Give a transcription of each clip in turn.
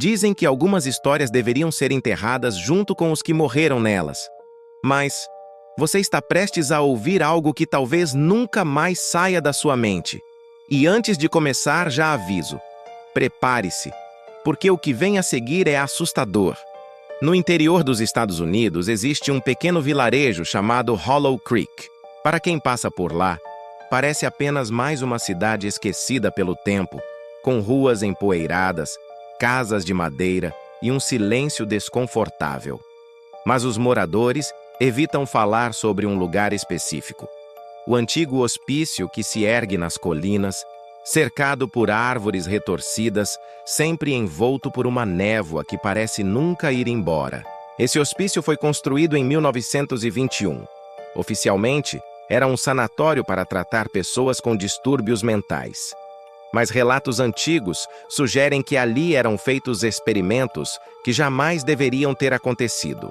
Dizem que algumas histórias deveriam ser enterradas junto com os que morreram nelas. Mas você está prestes a ouvir algo que talvez nunca mais saia da sua mente. E antes de começar, já aviso: prepare-se, porque o que vem a seguir é assustador. No interior dos Estados Unidos existe um pequeno vilarejo chamado Hollow Creek. Para quem passa por lá, parece apenas mais uma cidade esquecida pelo tempo, com ruas empoeiradas, casas de madeira e um silêncio desconfortável. Mas os moradores evitam falar sobre um lugar específico. O antigo hospício que se ergue nas colinas, cercado por árvores retorcidas, sempre envolto por uma névoa que parece nunca ir embora. Esse hospício foi construído em 1921. Oficialmente, era um sanatório para tratar pessoas com distúrbios mentais. Mas relatos antigos sugerem que ali eram feitos experimentos que jamais deveriam ter acontecido.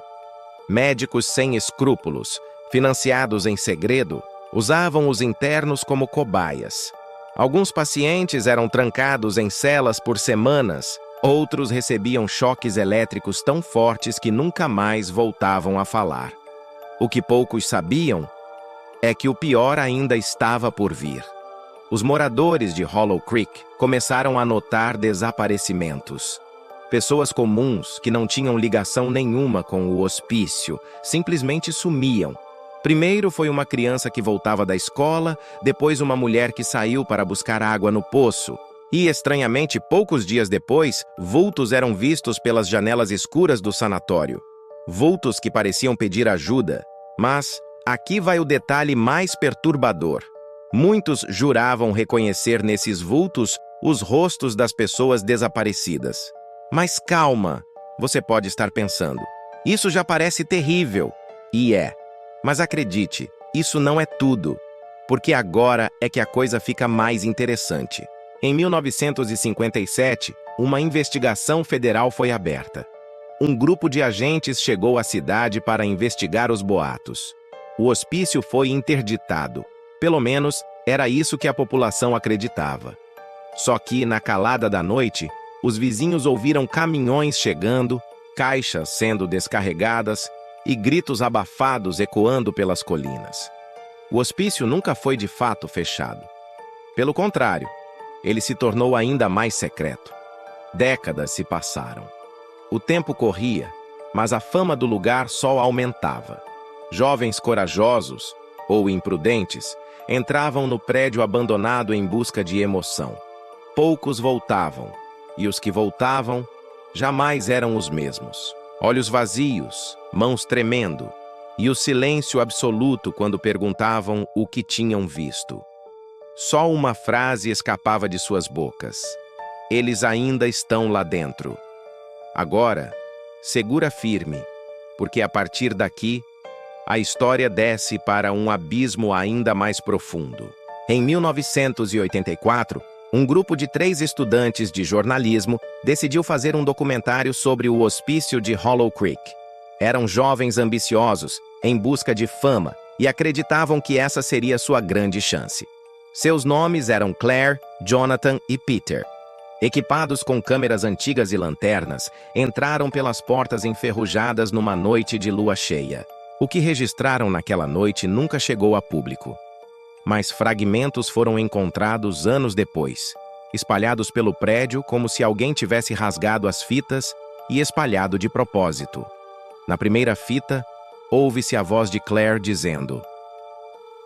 Médicos sem escrúpulos, financiados em segredo, usavam os internos como cobaias. Alguns pacientes eram trancados em celas por semanas, outros recebiam choques elétricos tão fortes que nunca mais voltavam a falar. O que poucos sabiam é que o pior ainda estava por vir. Os moradores de Hollow Creek começaram a notar desaparecimentos. Pessoas comuns que não tinham ligação nenhuma com o hospício simplesmente sumiam. Primeiro foi uma criança que voltava da escola, depois uma mulher que saiu para buscar água no poço. E, estranhamente, poucos dias depois, vultos eram vistos pelas janelas escuras do sanatório. Vultos que pareciam pedir ajuda. Mas aqui vai o detalhe mais perturbador. Muitos juravam reconhecer nesses vultos os rostos das pessoas desaparecidas. Mas calma, você pode estar pensando. Isso já parece terrível. E é. Mas acredite, isso não é tudo, porque agora é que a coisa fica mais interessante. Em 1957, uma investigação federal foi aberta. Um grupo de agentes chegou à cidade para investigar os boatos. O hospício foi interditado. Pelo menos, era isso que a população acreditava. Só que, na calada da noite, os vizinhos ouviram caminhões chegando, caixas sendo descarregadas e gritos abafados ecoando pelas colinas. O hospício nunca foi de fato fechado. Pelo contrário, ele se tornou ainda mais secreto. Décadas se passaram. O tempo corria, mas a fama do lugar só aumentava. Jovens corajosos, ou imprudentes, entravam no prédio abandonado em busca de emoção. Poucos voltavam, e os que voltavam jamais eram os mesmos. Olhos vazios, mãos tremendo, e o silêncio absoluto quando perguntavam o que tinham visto. Só uma frase escapava de suas bocas: eles ainda estão lá dentro. Agora, segura firme, porque a partir daqui, a história desce para um abismo ainda mais profundo. Em 1984, um grupo de 3 estudantes de jornalismo decidiu fazer um documentário sobre o hospício de Hollow Creek. Eram jovens ambiciosos, em busca de fama, e acreditavam que essa seria sua grande chance. Seus nomes eram Claire, Jonathan e Peter. Equipados com câmeras antigas e lanternas, entraram pelas portas enferrujadas numa noite de lua cheia. O que registraram naquela noite nunca chegou a público. Mas fragmentos foram encontrados anos depois, espalhados pelo prédio como se alguém tivesse rasgado as fitas e espalhado de propósito. Na primeira fita, ouve-se a voz de Claire dizendo: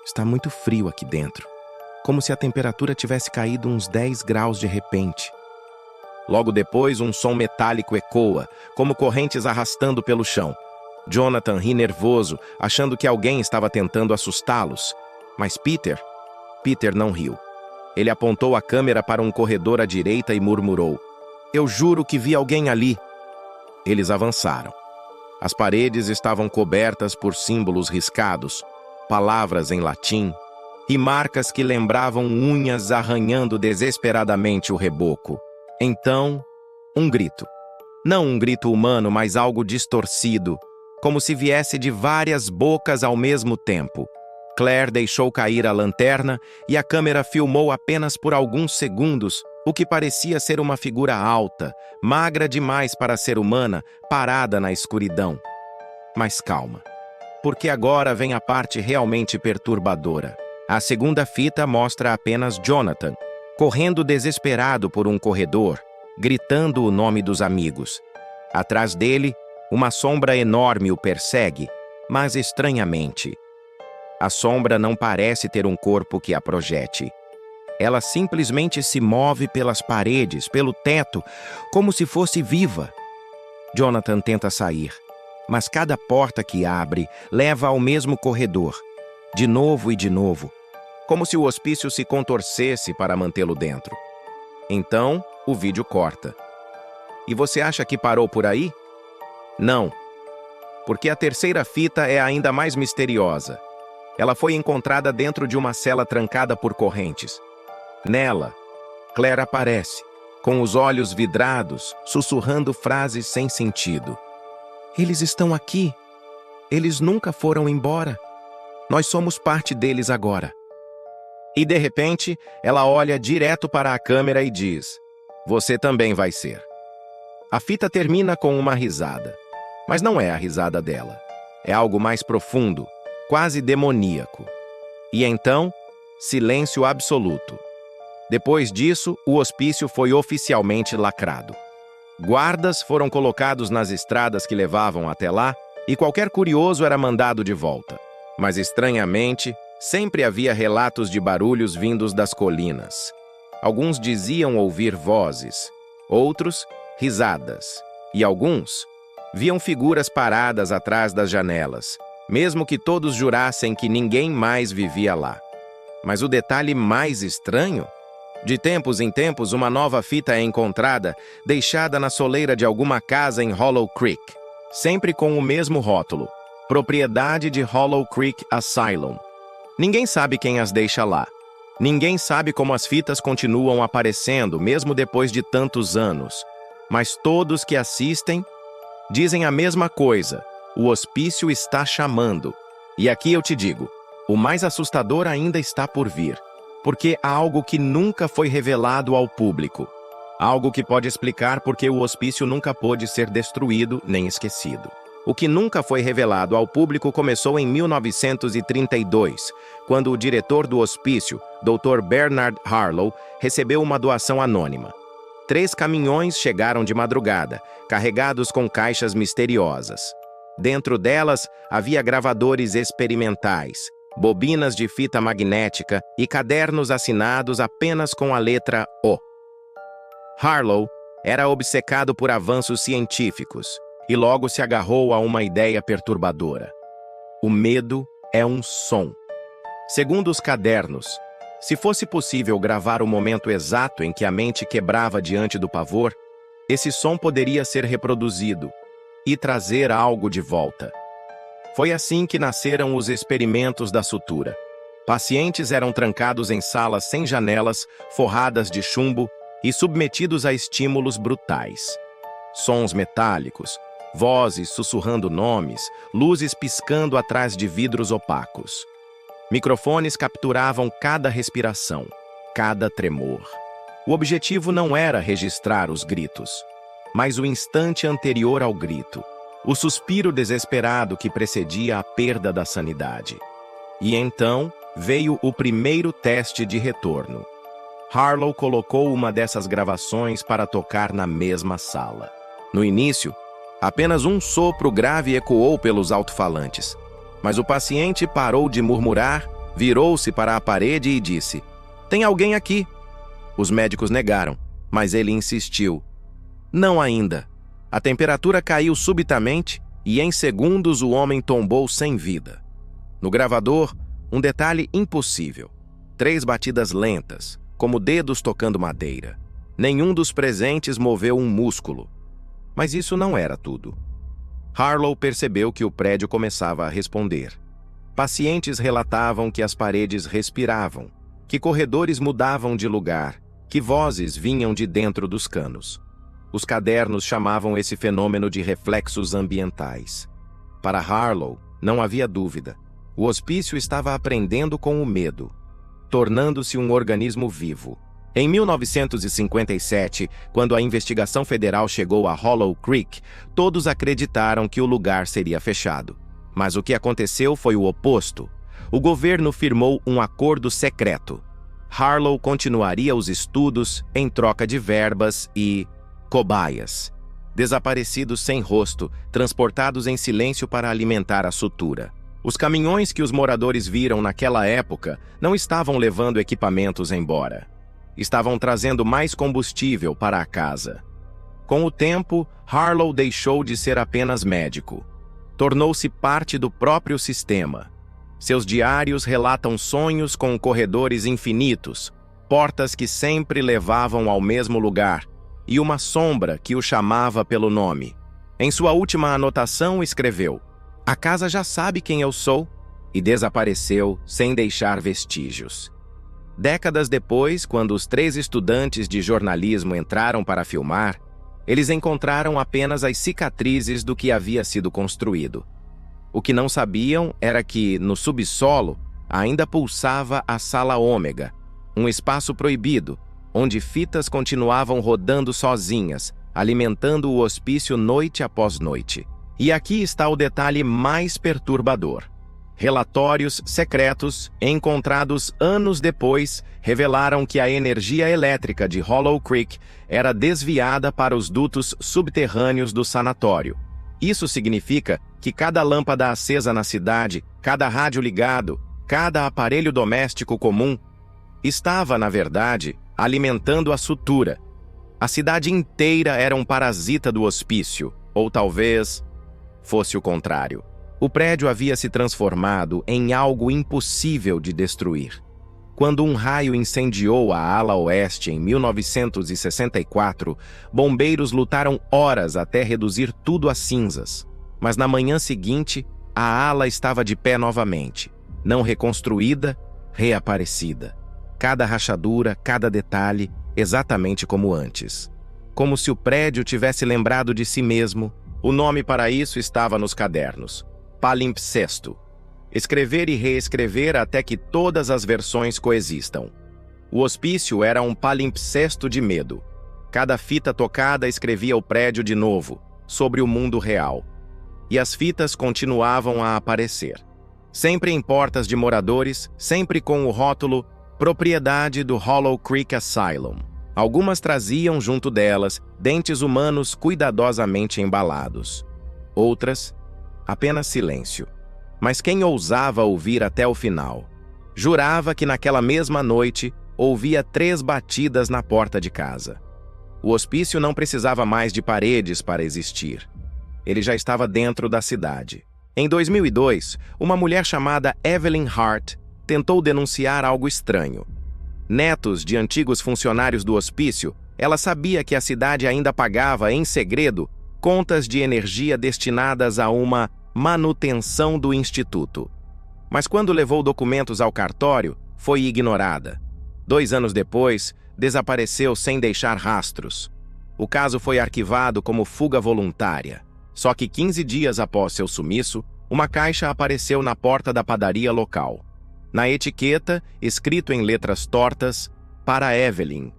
"Está muito frio aqui dentro, como se a temperatura tivesse caído uns 10 graus de repente." Logo depois, um som metálico ecoa, como correntes arrastando pelo chão. Jonathan ri nervoso, achando que alguém estava tentando assustá-los. Mas Peter não riu. Ele apontou a câmera para um corredor à direita e murmurou: "Eu juro que vi alguém ali." Eles avançaram. As paredes estavam cobertas por símbolos riscados, palavras em latim e marcas que lembravam unhas arranhando desesperadamente o reboco. Então, um grito. Não um grito humano, mas algo distorcido, como se viesse de várias bocas ao mesmo tempo. Claire deixou cair a lanterna e a câmera filmou apenas por alguns segundos O que parecia ser uma figura alta, magra demais para ser humana, parada na escuridão. Mas calma, porque agora vem a parte realmente perturbadora. A segunda fita mostra apenas Jonathan, correndo desesperado por um corredor, gritando o nome dos amigos. Atrás dele, uma sombra enorme o persegue, mas estranhamente. A sombra não parece ter um corpo que a projete. Ela simplesmente se move pelas paredes, pelo teto, como se fosse viva. Jonathan tenta sair, mas cada porta que abre leva ao mesmo corredor, de novo e de novo, como se o hospício se contorcesse para mantê-lo dentro. Então, o vídeo corta. E você acha que parou por aí? Não, porque a terceira fita é ainda mais misteriosa. Ela foi encontrada dentro de uma cela trancada por correntes. Nela, Claire aparece, com os olhos vidrados, sussurrando frases sem sentido. Eles estão aqui. Eles nunca foram embora. Nós somos parte deles agora. E de repente, ela olha direto para a câmera e diz: você também vai ser. A fita termina com uma risada. Mas não é a risada dela. É algo mais profundo, quase demoníaco. E então, silêncio absoluto. Depois disso, o hospício foi oficialmente lacrado. Guardas foram colocados nas estradas que levavam até lá e qualquer curioso era mandado de volta. Mas, estranhamente, sempre havia relatos de barulhos vindos das colinas. Alguns diziam ouvir vozes, outros, risadas, e alguns viam figuras paradas atrás das janelas, mesmo que todos jurassem que ninguém mais vivia lá. Mas o detalhe mais estranho? De tempos em tempos, uma nova fita é encontrada, deixada na soleira de alguma casa em Hollow Creek, sempre com o mesmo rótulo: propriedade de Hollow Creek Asylum. Ninguém sabe quem as deixa lá. Ninguém sabe como as fitas continuam aparecendo, mesmo depois de tantos anos. Mas todos que assistem dizem a mesma coisa: o hospício está chamando. E aqui eu te digo, o mais assustador ainda está por vir. Porque há algo que nunca foi revelado ao público. Algo que pode explicar porque o hospício nunca pôde ser destruído nem esquecido. O que nunca foi revelado ao público começou em 1932, quando o diretor do hospício, Dr. Bernard Harlow, recebeu uma doação anônima. 3 caminhões chegaram de madrugada, carregados com caixas misteriosas. Dentro delas havia gravadores experimentais, bobinas de fita magnética e cadernos assinados apenas com a letra O. Harlow era obcecado por avanços científicos e logo se agarrou a uma ideia perturbadora. O medo é um som. Segundo os cadernos, se fosse possível gravar o momento exato em que a mente quebrava diante do pavor, esse som poderia ser reproduzido e trazer algo de volta. Foi assim que nasceram os experimentos da sutura. Pacientes eram trancados em salas sem janelas, forradas de chumbo e submetidos a estímulos brutais. Sons metálicos, vozes sussurrando nomes, luzes piscando atrás de vidros opacos. Microfones capturavam cada respiração, cada tremor. O objetivo não era registrar os gritos, mas o instante anterior ao grito. O suspiro desesperado que precedia a perda da sanidade. E então veio o primeiro teste de retorno. Harlow colocou uma dessas gravações para tocar na mesma sala. No início, apenas um sopro grave ecoou pelos alto-falantes. Mas o paciente parou de murmurar, virou-se para a parede e disse: "Tem alguém aqui?" Os médicos negaram, mas ele insistiu: "Não ainda." A temperatura caiu subitamente e, em segundos, o homem tombou sem vida. No gravador, um detalhe impossível. 3 batidas lentas, como dedos tocando madeira. Nenhum dos presentes moveu um músculo. Mas isso não era tudo. Harlow percebeu que o prédio começava a responder. Pacientes relatavam que as paredes respiravam, que corredores mudavam de lugar, que vozes vinham de dentro dos canos. Os cadernos chamavam esse fenômeno de reflexos ambientais. Para Harlow, não havia dúvida. O hospício estava aprendendo com o medo, tornando-se um organismo vivo, Em 1957, quando a investigação federal chegou a Hollow Creek, todos acreditaram que o lugar seria fechado. Mas o que aconteceu foi o oposto. O governo firmou um acordo secreto. Harlow continuaria os estudos em troca de verbas e cobaias. Desaparecidos sem rosto, transportados em silêncio para alimentar a sutura. Os caminhões que os moradores viram naquela época não estavam levando equipamentos embora. Estavam trazendo mais combustível para a casa. Com o tempo, Harlow deixou de ser apenas médico. Tornou-se parte do próprio sistema. Seus diários relatam sonhos com corredores infinitos, portas que sempre levavam ao mesmo lugar, e uma sombra que o chamava pelo nome. Em sua última anotação, escreveu: "A casa já sabe quem eu sou", e desapareceu sem deixar vestígios. Décadas depois, quando os 3 estudantes de jornalismo entraram para filmar, eles encontraram apenas as cicatrizes do que havia sido construído. O que não sabiam era que, no subsolo, ainda pulsava a Sala Ômega, um espaço proibido, onde fitas continuavam rodando sozinhas, alimentando o hospício noite após noite. E aqui está o detalhe mais perturbador. Relatórios secretos, encontrados anos depois, revelaram que a energia elétrica de Hollow Creek era desviada para os dutos subterrâneos do sanatório. Isso significa que cada lâmpada acesa na cidade, cada rádio ligado, cada aparelho doméstico comum, estava, na verdade, alimentando a sutura. A cidade inteira era um parasita do hospício, ou talvez fosse o contrário. O prédio havia se transformado em algo impossível de destruir. Quando um raio incendiou a ala oeste em 1964, bombeiros lutaram horas até reduzir tudo a cinzas. Mas na manhã seguinte, a ala estava de pé novamente, não reconstruída, reaparecida. Cada rachadura, cada detalhe, exatamente como antes. Como se o prédio tivesse lembrado de si mesmo. O nome para isso estava nos cadernos: palimpsesto. Escrever e reescrever até que todas as versões coexistam. O hospício era um palimpsesto de medo. Cada fita tocada escrevia o prédio de novo, sobre o mundo real. E as fitas continuavam a aparecer. Sempre em portas de moradores, sempre com o rótulo "Propriedade do Hollow Creek Asylum". Algumas traziam junto delas dentes humanos cuidadosamente embalados. Outras, apenas silêncio. Mas quem ousava ouvir até o final? Jurava que naquela mesma noite ouvia 3 batidas na porta de casa. O hospício não precisava mais de paredes para existir. Ele já estava dentro da cidade. Em 2002, uma mulher chamada Evelyn Hart tentou denunciar algo estranho. Netos de antigos funcionários do hospício, ela sabia que a cidade ainda pagava, em segredo, contas de energia destinadas a uma manutenção do instituto. Mas quando levou documentos ao cartório, foi ignorada. 2 anos depois, desapareceu sem deixar rastros. O caso foi arquivado como fuga voluntária. Só que 15 dias após seu sumiço, uma caixa apareceu na porta da padaria local. Na etiqueta, escrito em letras tortas, "Para Evelyn".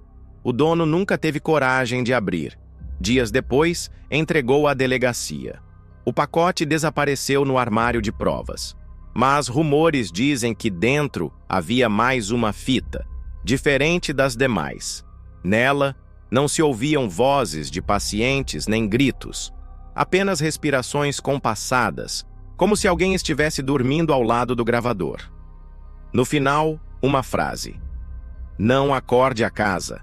O dono nunca teve coragem de abrir. Dias depois, entregou à delegacia. O pacote desapareceu no armário de provas. Mas rumores dizem que dentro havia mais uma fita, diferente das demais. Nela, não se ouviam vozes de pacientes nem gritos, apenas respirações compassadas, como se alguém estivesse dormindo ao lado do gravador. No final, uma frase: "Não acorde a casa".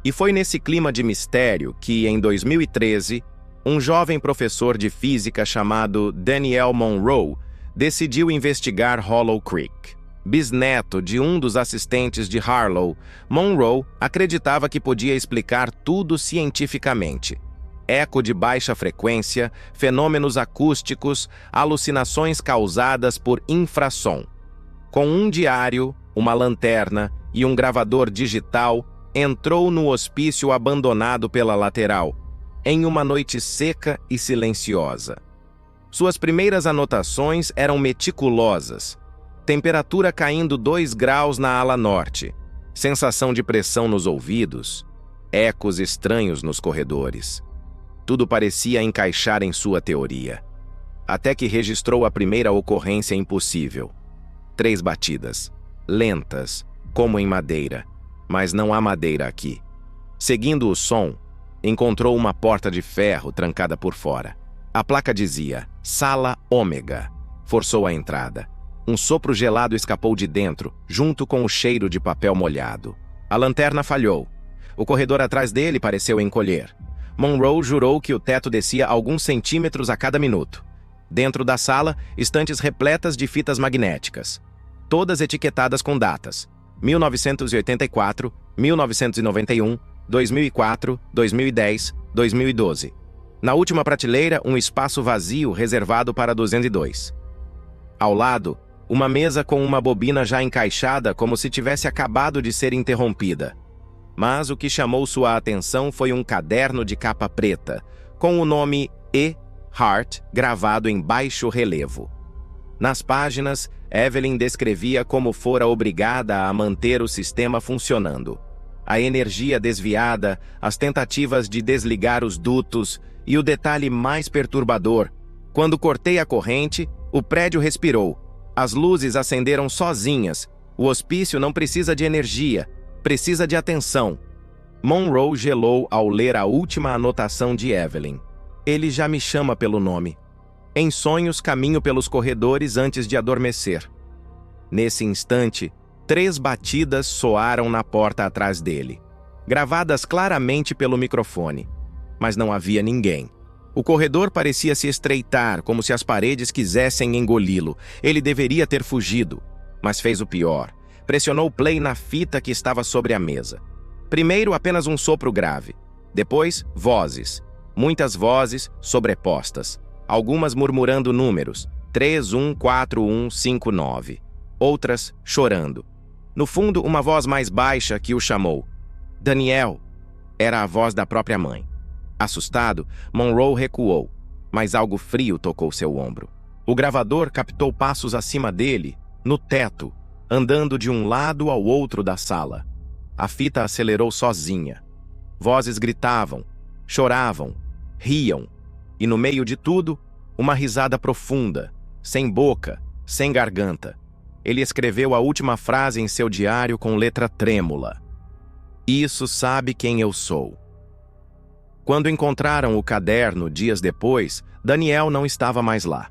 E foi nesse clima de mistério que, em 2013, um jovem professor de física chamado Daniel Monroe decidiu investigar Hollow Creek. Bisneto de um dos assistentes de Harlow, Monroe acreditava que podia explicar tudo cientificamente. Eco de baixa frequência, fenômenos acústicos, alucinações causadas por infrassom. Com um diário, uma lanterna e um gravador digital, entrou no hospício abandonado pela lateral, em uma noite seca e silenciosa. Suas primeiras anotações eram meticulosas. Temperatura caindo 2 graus na ala norte. sensação de pressão nos ouvidos, ecos estranhos nos corredores. Tudo parecia encaixar em sua teoria. Até que registrou a primeira ocorrência impossível. 3 batidas, lentas, como em madeira, mas não há madeira aqui. Seguindo o som, encontrou uma porta de ferro trancada por fora. A placa dizia, Sala Ômega. Forçou a entrada. Um sopro gelado escapou de dentro, junto com o cheiro de papel molhado. A lanterna falhou. O corredor atrás dele pareceu encolher. Monroe jurou que o teto descia alguns centímetros a cada minuto. Dentro da sala, estantes repletas de fitas magnéticas, todas etiquetadas com datas: 1984, 1991, 2004, 2010, 2012. Na última prateleira, um espaço vazio reservado para 202. Ao lado, uma mesa com uma bobina já encaixada como se tivesse acabado de ser interrompida. Mas o que chamou sua atenção foi um caderno de capa preta, com o nome E. Hart gravado em baixo relevo. Nas páginas, Evelyn descrevia como fora obrigada a manter o sistema funcionando. A energia desviada, as tentativas de desligar os dutos e o detalhe mais perturbador: quando cortei a corrente, o prédio respirou. As luzes acenderam sozinhas. O hospício não precisa de energia, precisa de atenção. Monroe gelou ao ler a última anotação de Evelyn. Ele já me chama pelo nome. Em sonhos, caminho pelos corredores antes de adormecer. Nesse instante, 3 batidas soaram na porta atrás dele, gravadas claramente pelo microfone. Mas não havia ninguém. O corredor parecia se estreitar, como se as paredes quisessem engoli-lo. Ele deveria ter fugido, mas fez o pior. Pressionou play na fita que estava sobre a mesa. Primeiro, apenas um sopro grave. Depois, vozes. Muitas vozes sobrepostas. Algumas murmurando números. 314159. Outras chorando. No fundo, uma voz mais baixa que o chamou. Daniel. Era a voz da própria mãe. Assustado, Monroe recuou, mas algo frio tocou seu ombro. O gravador captou passos acima dele, no teto, andando de um lado ao outro da sala. A fita acelerou sozinha. Vozes gritavam, choravam, riam, e no meio de tudo, uma risada profunda, sem boca, sem garganta. Ele escreveu a última frase em seu diário com letra trêmula. Isso sabe quem eu sou. Quando encontraram o caderno dias depois, Daniel não estava mais lá.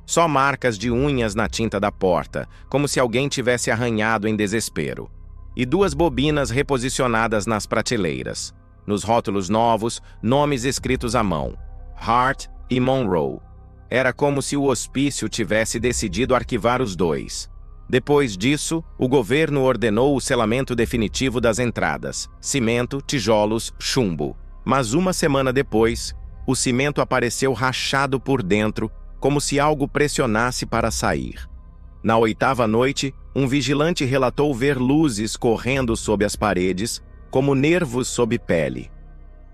Só marcas de unhas na tinta da porta, como se alguém tivesse arranhado em desespero. E 2 bobinas reposicionadas nas prateleiras. Nos rótulos novos, nomes escritos à mão: Hart e Monroe. Era como se o hospício tivesse decidido arquivar os 2. Depois disso, o governo ordenou o selamento definitivo das entradas: cimento, tijolos, chumbo. Mas uma semana depois, o cimento apareceu rachado por dentro, como se algo pressionasse para sair. Na 8ª noite, um vigilante relatou ver luzes correndo sob as paredes, como nervos sob pele.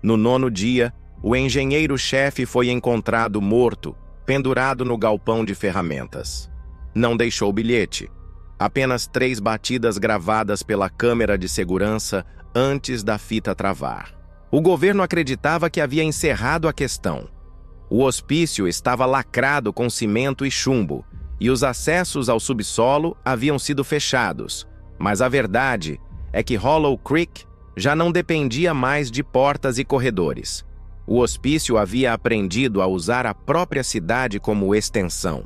No 9º dia, o engenheiro-chefe foi encontrado morto, pendurado no galpão de ferramentas. Não deixou bilhete. Apenas 3 batidas gravadas pela câmera de segurança antes da fita travar. O governo acreditava que havia encerrado a questão. O hospício estava lacrado com cimento e chumbo, e os acessos ao subsolo haviam sido fechados. Mas a verdade é que Hollow Creek já não dependia mais de portas e corredores. O hospício havia aprendido a usar a própria cidade como extensão.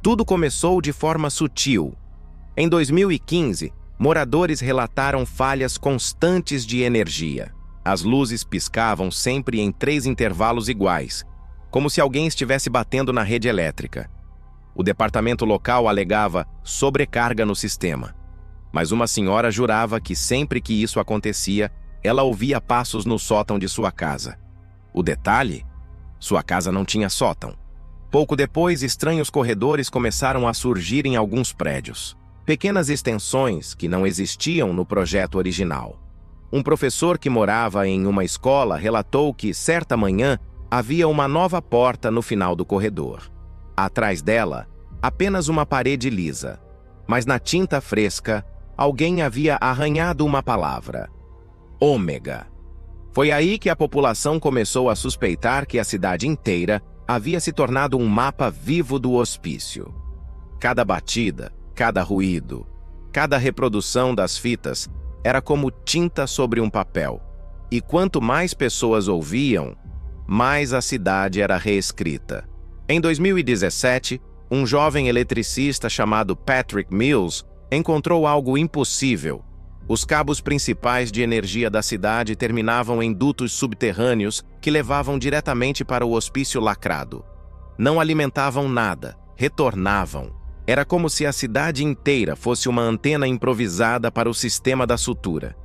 Tudo começou de forma sutil. Em 2015, moradores relataram falhas constantes de energia. As luzes piscavam sempre em 3 intervalos iguais, como se alguém estivesse batendo na rede elétrica. O departamento local alegava sobrecarga no sistema. Mas uma senhora jurava que sempre que isso acontecia, ela ouvia passos no sótão de sua casa. O detalhe? Sua casa não tinha sótão. Pouco depois, estranhos corredores começaram a surgir em alguns prédios. Pequenas extensões que não existiam no projeto original. Um professor que morava em uma escola relatou que, certa manhã, havia uma nova porta no final do corredor. Atrás dela, apenas uma parede lisa. Mas na tinta fresca, alguém havia arranhado uma palavra: Ômega. Foi aí que a população começou a suspeitar que a cidade inteira havia se tornado um mapa vivo do hospício. Cada batida, cada ruído, cada reprodução das fitas era como tinta sobre um papel. E quanto mais pessoas ouviam, mais a cidade era reescrita. Em 2017, um jovem eletricista chamado Patrick Mills encontrou algo impossível. Os cabos principais de energia da cidade terminavam em dutos subterrâneos que levavam diretamente para o hospício lacrado. Não alimentavam nada, retornavam. Era como se a cidade inteira fosse uma antena improvisada para o sistema da sutura.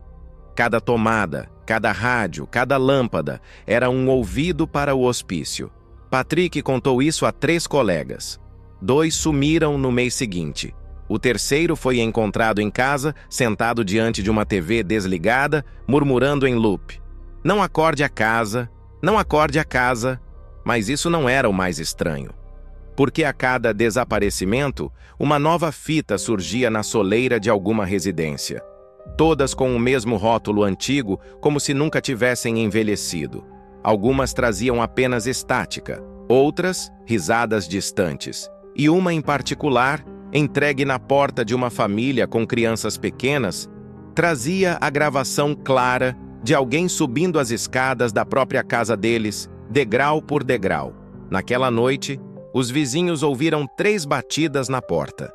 Cada tomada, cada rádio, cada lâmpada era um ouvido para o hospício. Patrick contou isso a 3 colegas. 2 sumiram no mês seguinte. O terceiro foi encontrado em casa, sentado diante de uma TV desligada, murmurando em loop: "Não acorde a casa, não acorde a casa." Mas isso não era o mais estranho. Porque a cada desaparecimento, uma nova fita surgia na soleira de alguma residência. Todas com o mesmo rótulo antigo, como se nunca tivessem envelhecido. Algumas traziam apenas estática, outras, risadas distantes. E uma em particular, entregue na porta de uma família com crianças pequenas, trazia a gravação clara de alguém subindo as escadas da própria casa deles, degrau por degrau. Naquela noite, os vizinhos ouviram 3 batidas na porta.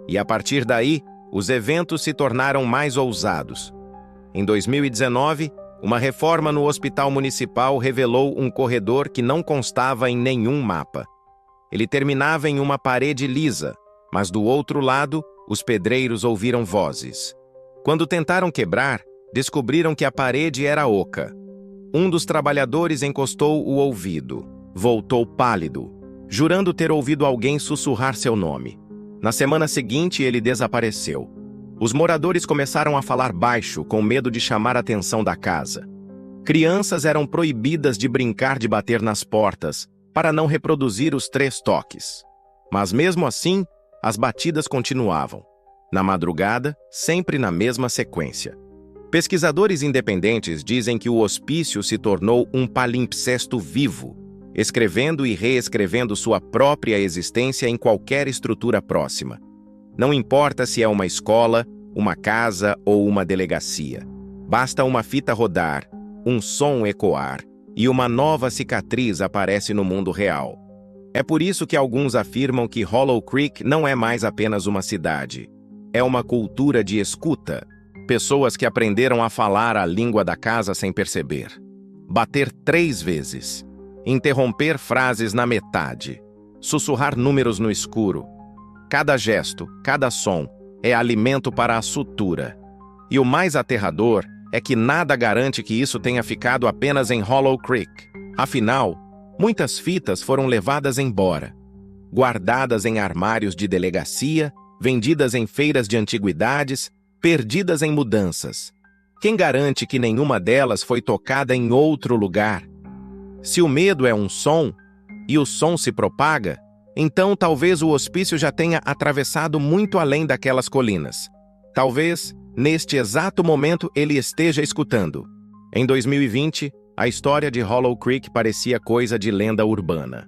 E a partir daí, os eventos se tornaram mais ousados. Em 2019, uma reforma no hospital municipal revelou um corredor que não constava em nenhum mapa. Ele terminava em uma parede lisa, mas do outro lado, os pedreiros ouviram vozes. Quando tentaram quebrar, descobriram que a parede era oca. Um dos trabalhadores encostou o ouvido. Voltou pálido, jurando ter ouvido alguém sussurrar seu nome. Na semana seguinte, ele desapareceu. Os moradores começaram a falar baixo, com medo de chamar a atenção da casa. Crianças eram proibidas de brincar de bater nas portas, para não reproduzir os 3 toques. Mas mesmo assim, as batidas continuavam. Na madrugada, sempre na mesma sequência. Pesquisadores independentes dizem que o hospício se tornou um palimpsesto vivo, escrevendo e reescrevendo sua própria existência em qualquer estrutura próxima. Não importa se é uma escola, uma casa ou uma delegacia. Basta uma fita rodar, um som ecoar, e uma nova cicatriz aparece no mundo real. É por isso que alguns afirmam que Hollow Creek não é mais apenas uma cidade. É uma cultura de escuta. Pessoas que aprenderam a falar a língua da casa sem perceber. Bater 3 vezes. Interromper frases na metade. Sussurrar números no escuro. Cada gesto, cada som, é alimento para a sutura. E o mais aterrador é que nada garante que isso tenha ficado apenas em Hollow Creek. Afinal, muitas fitas foram levadas embora. Guardadas em armários de delegacia, vendidas em feiras de antiguidades, perdidas em mudanças. Quem garante que nenhuma delas foi tocada em outro lugar? Se o medo é um som, e o som se propaga, então talvez o hospício já tenha atravessado muito além daquelas colinas. Talvez, neste exato momento, ele esteja escutando. Em 2020, a história de Hollow Creek parecia coisa de lenda urbana.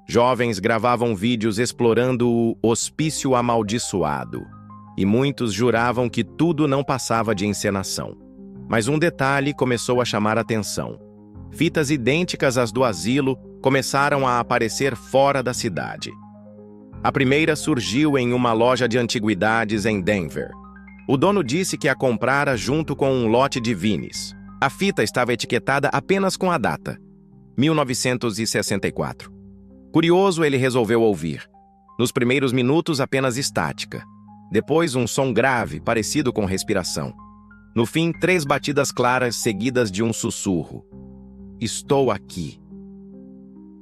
Jovens gravavam vídeos explorando o hospício amaldiçoado. E muitos juravam que tudo não passava de encenação. Mas um detalhe começou a chamar a atenção. Fitas idênticas às do asilo começaram a aparecer fora da cidade. A primeira surgiu em uma loja de antiguidades em Denver. O dono disse que a comprara junto com um lote de vinis. A fita estava etiquetada apenas com a data, 1964. Curioso, ele resolveu ouvir. Nos primeiros minutos, apenas estática. Depois, um som grave, parecido com respiração. No fim, 3 batidas claras seguidas de um sussurro. Estou aqui.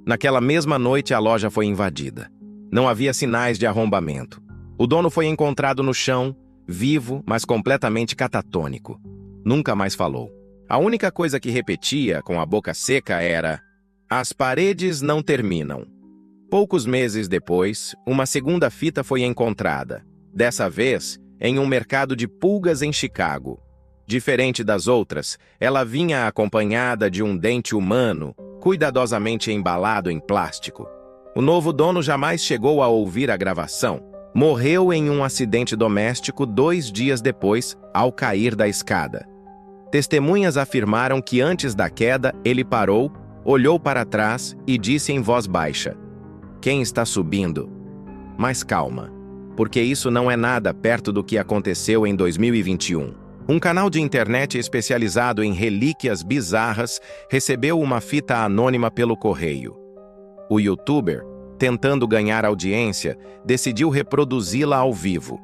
Naquela mesma noite, a loja foi invadida. Não havia sinais de arrombamento. O dono foi encontrado no chão, vivo, mas completamente catatônico. Nunca mais falou. A única coisa que repetia, com a boca seca, era: "As paredes não terminam." Poucos meses depois, uma segunda fita foi encontrada. Dessa vez, em um mercado de pulgas em Chicago. Diferente das outras, ela vinha acompanhada de um dente humano, cuidadosamente embalado em plástico. O novo dono jamais chegou a ouvir a gravação. Morreu em um acidente doméstico 2 dias depois, ao cair da escada. Testemunhas afirmaram que antes da queda, ele parou, olhou para trás e disse em voz baixa: "Quem está subindo?" Mas calma, porque isso não é nada perto do que aconteceu em 2021. Um canal de internet especializado em relíquias bizarras recebeu uma fita anônima pelo correio. O youtuber, tentando ganhar audiência, decidiu reproduzi-la ao vivo.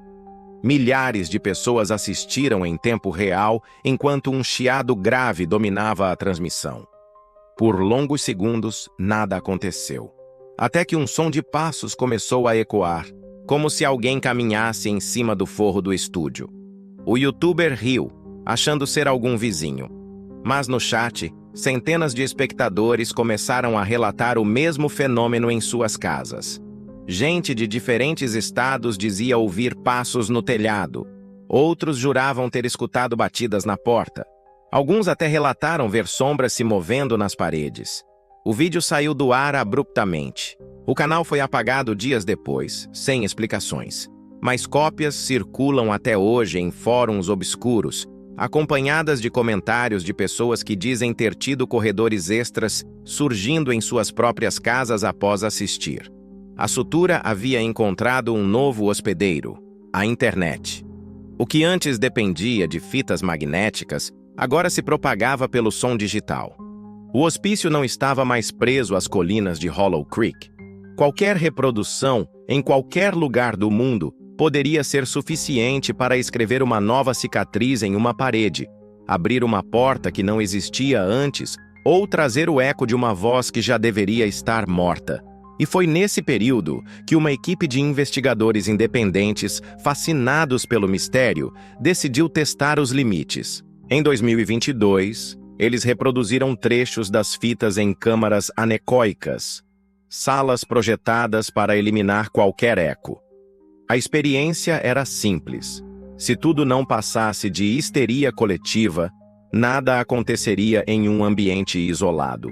Milhares de pessoas assistiram em tempo real enquanto um chiado grave dominava a transmissão. Por longos segundos, nada aconteceu. Até que um som de passos começou a ecoar, como se alguém caminhasse em cima do forro do estúdio. O youtuber riu, achando ser algum vizinho. Mas no chat, centenas de espectadores começaram a relatar o mesmo fenômeno em suas casas. Gente de diferentes estados dizia ouvir passos no telhado. Outros juravam ter escutado batidas na porta. Alguns até relataram ver sombras se movendo nas paredes. O vídeo saiu do ar abruptamente. O canal foi apagado dias depois, sem explicações. Mas cópias circulam até hoje em fóruns obscuros, acompanhadas de comentários de pessoas que dizem ter tido corredores extras surgindo em suas próprias casas após assistir. A sutura havia encontrado um novo hospedeiro: a internet. O que antes dependia de fitas magnéticas, agora se propagava pelo som digital. O hospício não estava mais preso às colinas de Hollow Creek. Qualquer reprodução, em qualquer lugar do mundo, poderia ser suficiente para escrever uma nova cicatriz em uma parede, abrir uma porta que não existia antes ou trazer o eco de uma voz que já deveria estar morta. E foi nesse período que uma equipe de investigadores independentes, fascinados pelo mistério, decidiu testar os limites. Em 2022, eles reproduziram trechos das fitas em câmaras anecoicas, salas projetadas para eliminar qualquer eco. A experiência era simples. Se tudo não passasse de histeria coletiva, nada aconteceria em um ambiente isolado.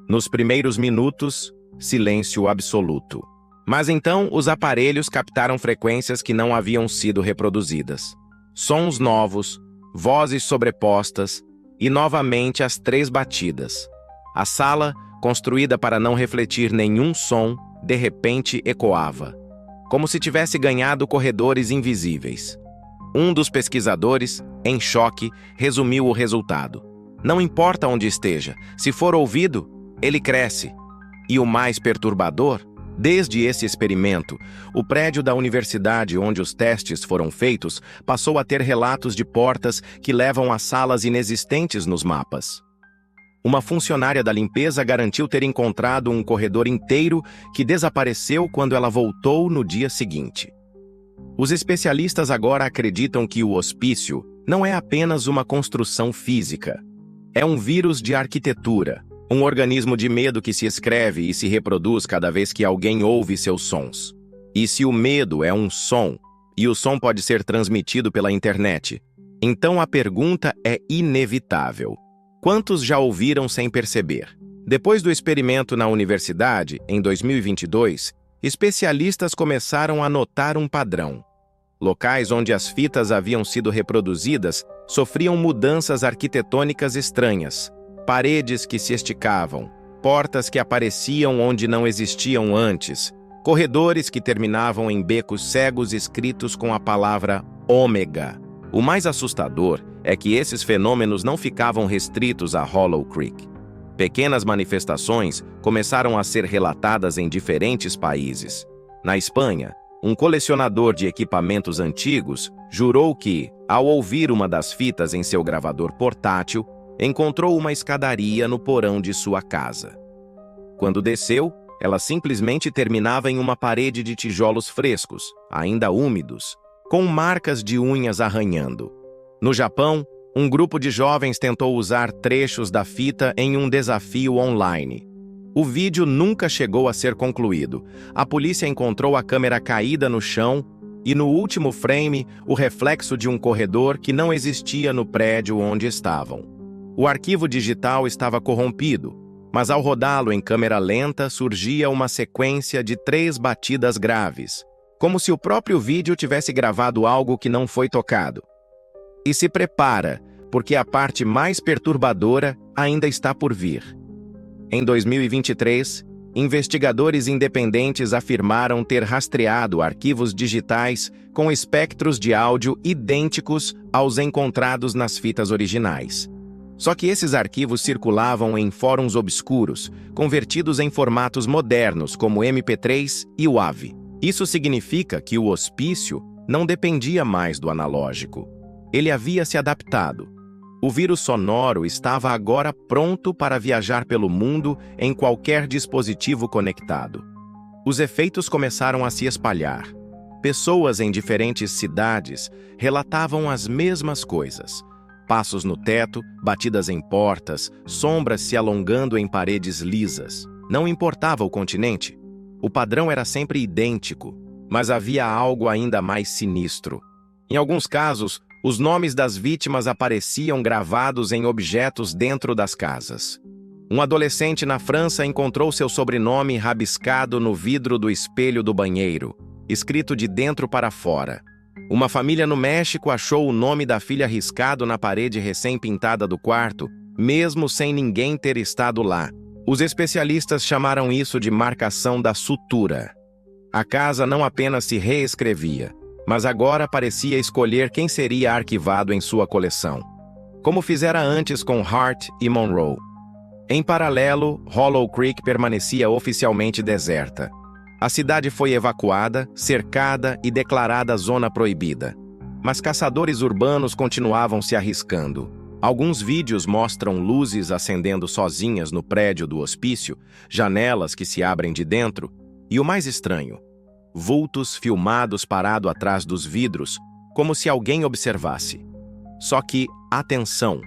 Nos primeiros minutos, silêncio absoluto. Mas então os aparelhos captaram frequências que não haviam sido reproduzidas. Sons novos, vozes sobrepostas e novamente as 3 batidas. A sala, construída para não refletir nenhum som, de repente ecoava, como se tivesse ganhado corredores invisíveis. Um dos pesquisadores, em choque, resumiu o resultado. Não importa onde esteja, se for ouvido, ele cresce. E o mais perturbador, desde esse experimento, o prédio da universidade onde os testes foram feitos passou a ter relatos de portas que levam a salas inexistentes nos mapas. Uma funcionária da limpeza garantiu ter encontrado um corredor inteiro que desapareceu quando ela voltou no dia seguinte. Os especialistas agora acreditam que o hospício não é apenas uma construção física. É um vírus de arquitetura, um organismo de medo que se escreve e se reproduz cada vez que alguém ouve seus sons. E se o medo é um som, e o som pode ser transmitido pela internet, então a pergunta é inevitável: quantos já ouviram sem perceber? Depois do experimento na universidade, em 2022, especialistas começaram a notar um padrão. Locais onde as fitas haviam sido reproduzidas sofriam mudanças arquitetônicas estranhas, paredes que se esticavam, portas que apareciam onde não existiam antes, corredores que terminavam em becos cegos escritos com a palavra ômega. O mais assustador é que esses fenômenos não ficavam restritos a Hollow Creek. Pequenas manifestações começaram a ser relatadas em diferentes países. Na Espanha, um colecionador de equipamentos antigos jurou que, ao ouvir uma das fitas em seu gravador portátil, encontrou uma escadaria no porão de sua casa. Quando desceu, ela simplesmente terminava em uma parede de tijolos frescos, ainda úmidos, com marcas de unhas arranhando. No Japão, um grupo de jovens tentou usar trechos da fita em um desafio online. O vídeo nunca chegou a ser concluído. A polícia encontrou a câmera caída no chão E no último frame, o reflexo de um corredor que não existia no prédio onde estavam. O arquivo digital estava corrompido, mas ao rodá-lo em câmera lenta surgia uma sequência de 3 batidas graves, como se o próprio vídeo tivesse gravado algo que não foi tocado. E se prepara, porque a parte mais perturbadora ainda está por vir. Em 2023, investigadores independentes afirmaram ter rastreado arquivos digitais com espectros de áudio idênticos aos encontrados nas fitas originais. Só que esses arquivos circulavam em fóruns obscuros, convertidos em formatos modernos como MP3 e WAV. Isso significa que o hospício não dependia mais do analógico. Ele havia se adaptado. O vírus sonoro estava agora pronto para viajar pelo mundo em qualquer dispositivo conectado. Os efeitos começaram a se espalhar. Pessoas em diferentes cidades relatavam as mesmas coisas. Passos no teto, batidas em portas, sombras se alongando em paredes lisas. Não importava o continente. O padrão era sempre idêntico, mas havia algo ainda mais sinistro. Em alguns casos, os nomes das vítimas apareciam gravados em objetos dentro das casas. Um adolescente na França encontrou seu sobrenome rabiscado no vidro do espelho do banheiro, escrito de dentro para fora. Uma família no México achou o nome da filha riscado na parede recém-pintada do quarto, mesmo sem ninguém ter estado lá. Os especialistas chamaram isso de marcação da sutura. A casa não apenas se reescrevia, mas agora parecia escolher quem seria arquivado em sua coleção, como fizera antes com Hart e Monroe. Em paralelo, Hollow Creek permanecia oficialmente deserta. A cidade foi evacuada, cercada e declarada zona proibida. Mas caçadores urbanos continuavam se arriscando. Alguns vídeos mostram luzes acendendo sozinhas no prédio do hospício, janelas que se abrem de dentro, e o mais estranho, vultos filmados parados atrás dos vidros, como se alguém observasse. Só que, atenção,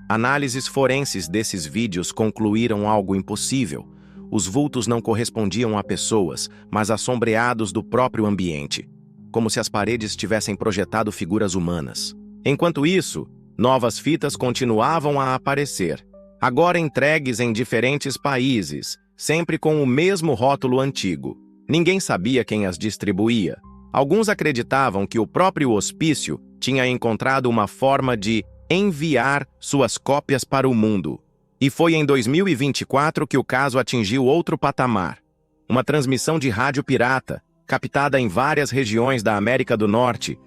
análises forenses desses vídeos concluíram algo impossível. Os vultos não correspondiam a pessoas, mas a sombreados do próprio ambiente, como se as paredes tivessem projetado figuras humanas. Enquanto isso, novas fitas continuavam a aparecer, agora entregues em diferentes países, sempre com o mesmo rótulo antigo. Ninguém sabia quem as distribuía. Alguns acreditavam que o próprio hospício tinha encontrado uma forma de enviar suas cópias para o mundo. E foi em 2024 que o caso atingiu outro patamar. Uma transmissão de rádio pirata, captada em várias regiões da América do Norte,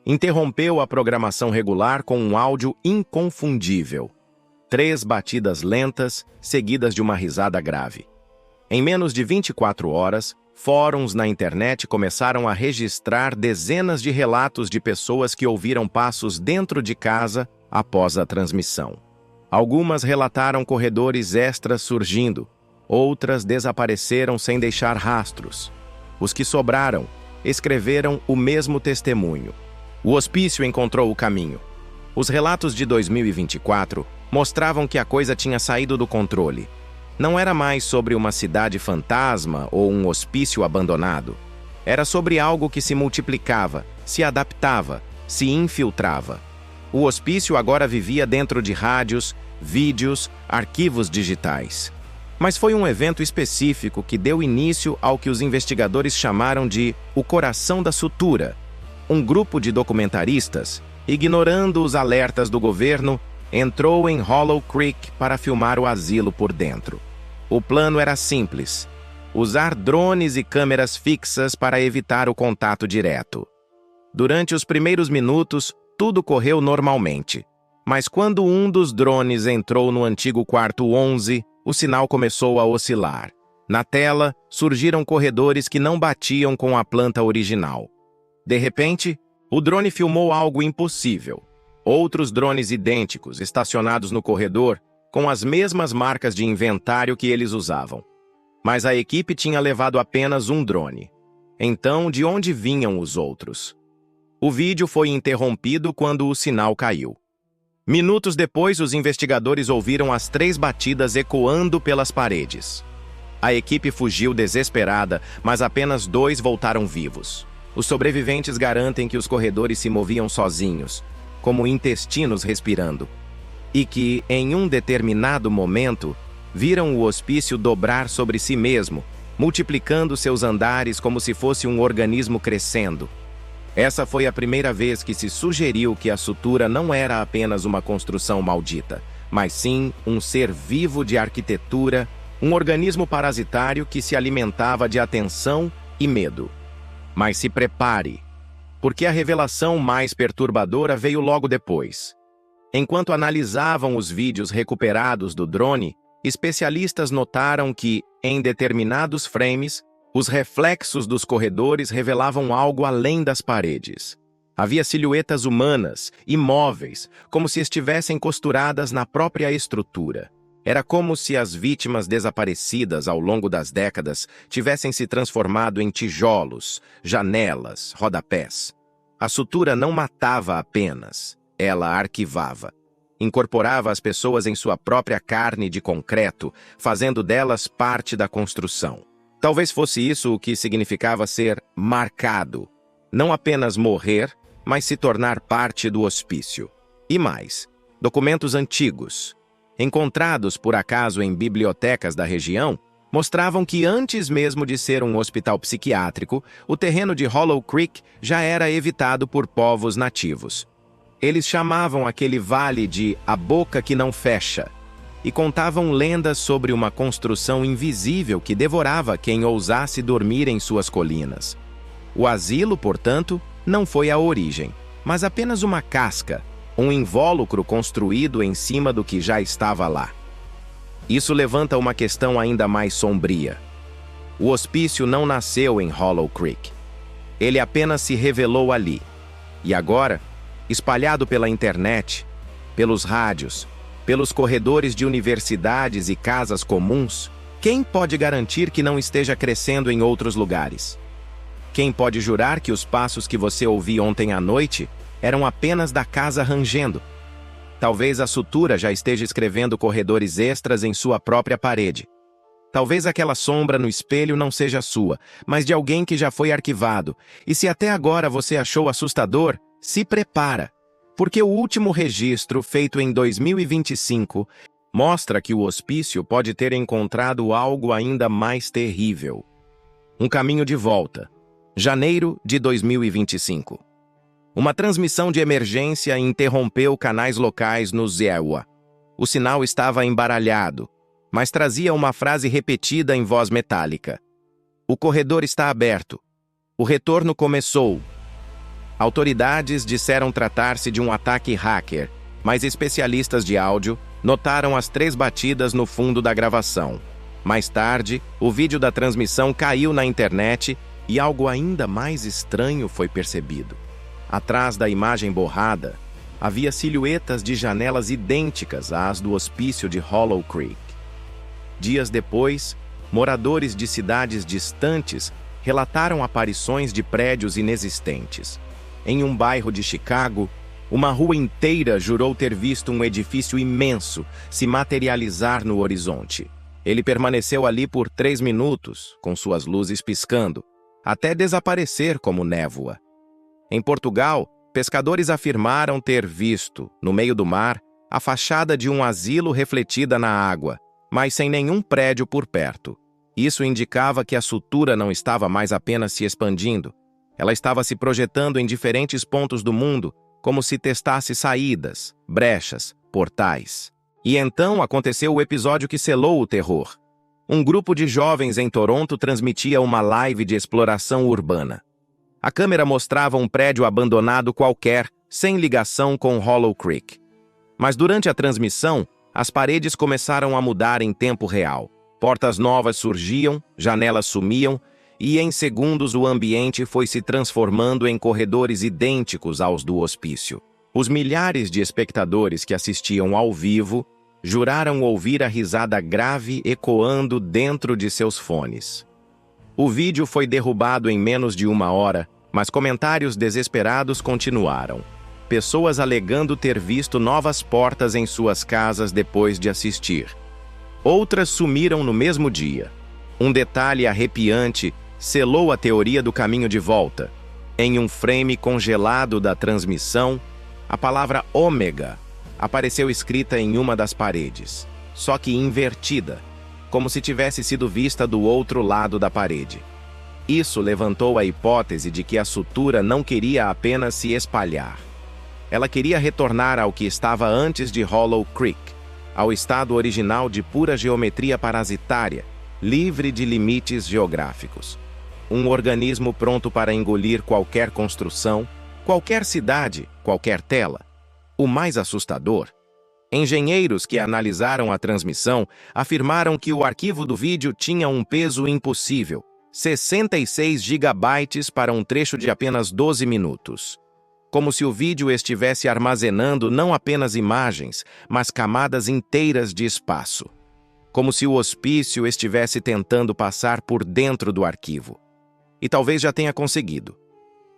interrompeu a programação regular com um áudio inconfundível. 3 batidas lentas, seguidas de uma risada grave. Em menos de 24 horas, fóruns na internet começaram a registrar dezenas de relatos de pessoas que ouviram passos dentro de casa após a transmissão. Algumas relataram corredores extras surgindo, outras desapareceram sem deixar rastros. Os que sobraram escreveram o mesmo testemunho. O hospício encontrou o caminho. Os relatos de 2024 mostravam que a coisa tinha saído do controle. Não era mais sobre uma cidade fantasma ou um hospício abandonado. Era sobre algo que se multiplicava, se adaptava, se infiltrava. O hospício agora vivia dentro de rádios, vídeos, arquivos digitais. Mas foi um evento específico que deu início ao que os investigadores chamaram de o coração da sutura. Um grupo de documentaristas, ignorando os alertas do governo, entrou em Hollow Creek para filmar o asilo por dentro. O plano era simples: usar drones e câmeras fixas para evitar o contato direto. Durante os primeiros minutos, tudo correu normalmente. Mas quando um dos drones entrou no antigo quarto 11, o sinal começou a oscilar. Na tela, surgiram corredores que não batiam com a planta original. De repente, o drone filmou algo impossível. Outros drones idênticos, estacionados no corredor, com as mesmas marcas de inventário que eles usavam. Mas a equipe tinha levado apenas um drone. Então, de onde vinham os outros? O vídeo foi interrompido quando o sinal caiu. Minutos depois, os investigadores ouviram as 3 batidas ecoando pelas paredes. A equipe fugiu desesperada, mas apenas 2 voltaram vivos. Os sobreviventes garantem que os corredores se moviam sozinhos, como intestinos respirando, e que, em um determinado momento, viram o hospício dobrar sobre si mesmo, multiplicando seus andares como se fosse um organismo crescendo. Essa foi a primeira vez que se sugeriu que a sutura não era apenas uma construção maldita, mas sim um ser vivo de arquitetura, um organismo parasitário que se alimentava de atenção e medo. Mas se prepare, porque a revelação mais perturbadora veio logo depois. Enquanto analisavam os vídeos recuperados do drone, especialistas notaram que, em determinados frames, os reflexos dos corredores revelavam algo além das paredes. Havia silhuetas humanas, imóveis, como se estivessem costuradas na própria estrutura. Era como se as vítimas desaparecidas ao longo das décadas tivessem se transformado em tijolos, janelas, rodapés. A sutura não matava apenas, ela arquivava. Incorporava as pessoas em sua própria carne de concreto, fazendo delas parte da construção. Talvez fosse isso o que significava ser marcado. Não apenas morrer, mas se tornar parte do hospício. E mais, documentos antigos, encontrados por acaso em bibliotecas da região, mostravam que antes mesmo de ser um hospital psiquiátrico, o terreno de Hollow Creek já era evitado por povos nativos. Eles chamavam aquele vale de a boca que não fecha, e contavam lendas sobre uma construção invisível que devorava quem ousasse dormir em suas colinas. O asilo, portanto, não foi a origem, mas apenas uma casca, um invólucro construído em cima do que já estava lá. Isso levanta uma questão ainda mais sombria. O hospício não nasceu em Hollow Creek. Ele apenas se revelou ali. E agora, espalhado pela internet, pelos rádios, pelos corredores de universidades e casas comuns, quem pode garantir que não esteja crescendo em outros lugares? Quem pode jurar que os passos que você ouviu ontem à noite eram apenas da casa rangendo? Talvez a sutura já esteja escrevendo corredores extras em sua própria parede. Talvez aquela sombra no espelho não seja sua, mas de alguém que já foi arquivado. E se até agora você achou assustador, se prepara, porque o último registro, feito em 2025, mostra que o hospício pode ter encontrado algo ainda mais terrível. Um caminho de volta. Janeiro de 2025. Uma transmissão de emergência interrompeu canais locais no Ziewa. O sinal estava embaralhado, mas trazia uma frase repetida em voz metálica. O corredor está aberto. O retorno começou. Autoridades disseram tratar-se de um ataque hacker, mas especialistas de áudio notaram as 3 batidas no fundo da gravação. Mais tarde, o vídeo da transmissão caiu na internet e algo ainda mais estranho foi percebido. Atrás da imagem borrada, havia silhuetas de janelas idênticas às do hospício de Hollow Creek. Dias depois, moradores de cidades distantes relataram aparições de prédios inexistentes. Em um bairro de Chicago, uma rua inteira jurou ter visto um edifício imenso se materializar no horizonte. Ele permaneceu ali por 3 minutos, com suas luzes piscando, até desaparecer como névoa. Em Portugal, pescadores afirmaram ter visto, no meio do mar, a fachada de um asilo refletida na água, mas sem nenhum prédio por perto. Isso indicava que a sutura não estava mais apenas se expandindo. Ela estava se projetando em diferentes pontos do mundo, como se testasse saídas, brechas, portais. E então aconteceu o episódio que selou o terror. Um grupo de jovens em Toronto transmitia uma live de exploração urbana. A câmera mostrava um prédio abandonado qualquer, sem ligação com Hollow Creek. Mas durante a transmissão, as paredes começaram a mudar em tempo real. Portas novas surgiam, janelas sumiam, e em segundos o ambiente foi se transformando em corredores idênticos aos do hospício. Os milhares de espectadores que assistiam ao vivo juraram ouvir a risada grave ecoando dentro de seus fones. O vídeo foi derrubado em menos de 1 hora, mas comentários desesperados continuaram. Pessoas alegando ter visto novas portas em suas casas depois de assistir. Outras sumiram no mesmo dia. Um detalhe arrepiante selou a teoria do caminho de volta. Em um frame congelado da transmissão, a palavra ômega apareceu escrita em uma das paredes, só que invertida, como se tivesse sido vista do outro lado da parede. Isso levantou a hipótese de que a sutura não queria apenas se espalhar. Ela queria retornar ao que estava antes de Hollow Creek, ao estado original de pura geometria parasitária, livre de limites geográficos. Um organismo pronto para engolir qualquer construção, qualquer cidade, qualquer tela. O mais assustador: engenheiros que analisaram a transmissão afirmaram que o arquivo do vídeo tinha um peso impossível, 66 gigabytes para um trecho de apenas 12 minutos. Como se o vídeo estivesse armazenando não apenas imagens, mas camadas inteiras de espaço. Como se o hospício estivesse tentando passar por dentro do arquivo. E talvez já tenha conseguido.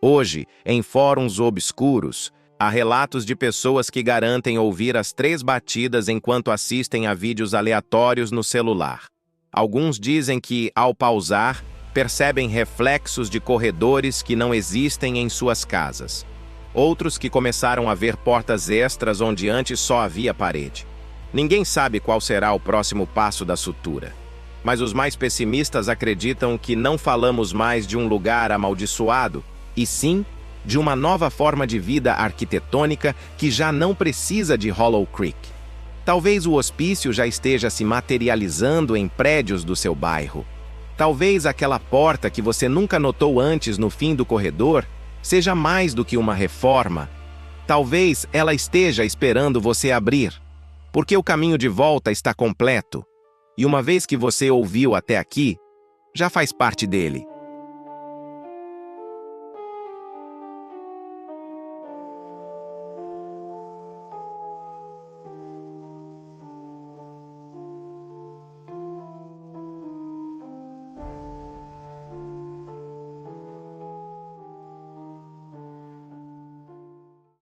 Hoje, em fóruns obscuros, há relatos de pessoas que garantem ouvir as 3 batidas enquanto assistem a vídeos aleatórios no celular. Alguns dizem que, ao pausar, percebem reflexos de corredores que não existem em suas casas. Outros que começaram a ver portas extras onde antes só havia parede. Ninguém sabe qual será o próximo passo da sutura. Mas os mais pessimistas acreditam que não falamos mais de um lugar amaldiçoado, e sim de uma nova forma de vida arquitetônica que já não precisa de Hollow Creek. Talvez o hospício já esteja se materializando em prédios do seu bairro. Talvez aquela porta que você nunca notou antes no fim do corredor seja mais do que uma reforma. Talvez ela esteja esperando você abrir, porque o caminho de volta está completo. E uma vez que você ouviu até aqui, já faz parte dele.